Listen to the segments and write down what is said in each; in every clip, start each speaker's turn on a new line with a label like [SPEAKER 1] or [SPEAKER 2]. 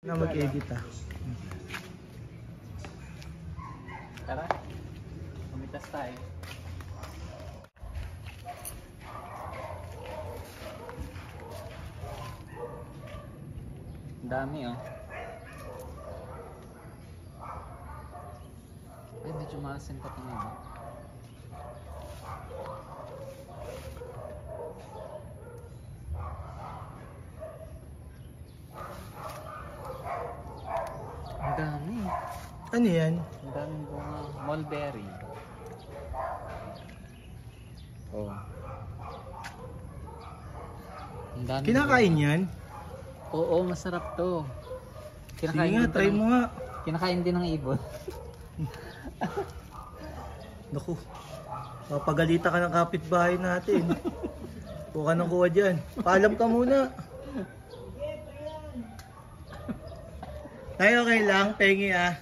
[SPEAKER 1] Na mag-edit
[SPEAKER 2] Tara, pumitas tayo. Dami oh. Ay, medyo maasin pa ito nga. Ang dami.
[SPEAKER 1] Ano yan?
[SPEAKER 2] Ang daming bunga. Mulberry. Oh. Ang dami.
[SPEAKER 1] Kinakain yan?
[SPEAKER 2] Oo, masarap to.
[SPEAKER 1] Sige nga, try mo nga.
[SPEAKER 2] Kinakain din ng ibon.
[SPEAKER 1] Naku, mapagalita ka ng kapitbahay natin. Kuha ka ng kuha dyan. Paalam ka muna. Ay, okay lang. Pengi ah.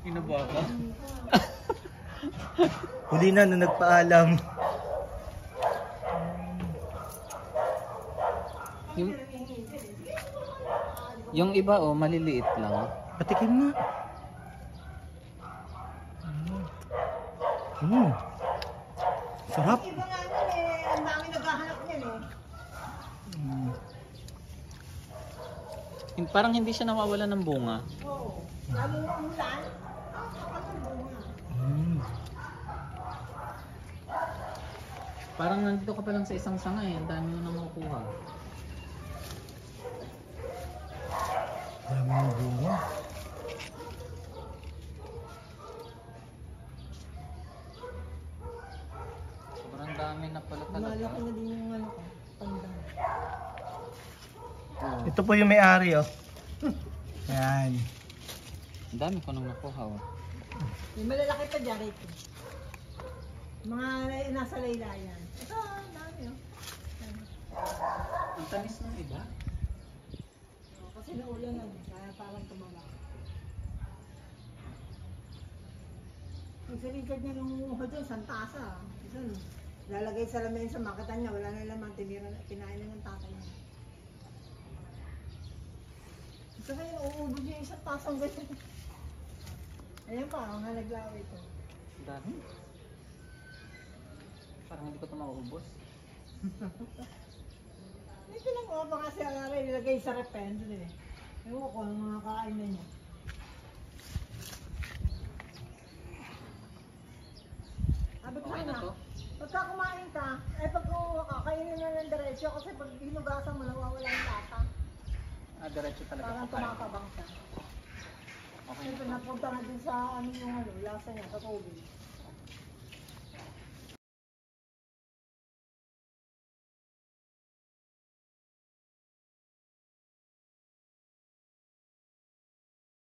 [SPEAKER 2] Inubo ako?
[SPEAKER 1] Huli na nagpaalam.
[SPEAKER 2] Yung iba oh, maliliit lang.
[SPEAKER 1] Patikim nga. Sarap.
[SPEAKER 3] Iba nga nun eh, ang dami naghahanap niyan eh.
[SPEAKER 2] Parang hindi siya nawawala ng bunga.
[SPEAKER 3] Oo. Lalo ang ulan, ang bunga.
[SPEAKER 2] Parang nandito ka pa lang sa isang sangay, ang dami mo na makukuha.
[SPEAKER 1] Dami ng bunga.
[SPEAKER 2] Sobrang dami na pala talaga.
[SPEAKER 3] Malaki na din yung ano ko, panda.
[SPEAKER 2] Oh.
[SPEAKER 1] Ito po yung may-ari oh. Yan.
[SPEAKER 2] Ang dami ko nang nakuha oh.
[SPEAKER 3] Yung malalaki pa dyan ito. Mga nasa laylayan. Ito, ang dami oh.
[SPEAKER 2] Ang tamis ng iba.
[SPEAKER 3] Kasi naulan na, kaya parang tumama. Yung sa likod niya nung dyan, santasa. Isa, lalagay sa lamin sa makatan niya, wala na laman, tinira na, kinain na ng tatay niya. Isa kayo, uubos niya isang tasang ganyan. Ayan pa, ang naglawa ito.
[SPEAKER 2] Ang dami. Parang hindi ko ito mauubos.
[SPEAKER 3] Ito lang oh, baka si Alara ilagay sa repen doon eh. Ewan ko, ang mga kain na niya. Sabi ko
[SPEAKER 2] Okay na
[SPEAKER 3] sana,
[SPEAKER 2] to?
[SPEAKER 3] pagka kumain ka, eh pag kakainin na ng diretsyo kasi pag hinugasan mo, nawawala yung lata.
[SPEAKER 2] Ah, diretso talaga
[SPEAKER 3] Parang
[SPEAKER 2] pagkain.
[SPEAKER 3] tumakabang siya.
[SPEAKER 2] Okay
[SPEAKER 3] Siyempre
[SPEAKER 2] na to.
[SPEAKER 3] napunta na din sa ano yung ano, lasa niya, sa tubig.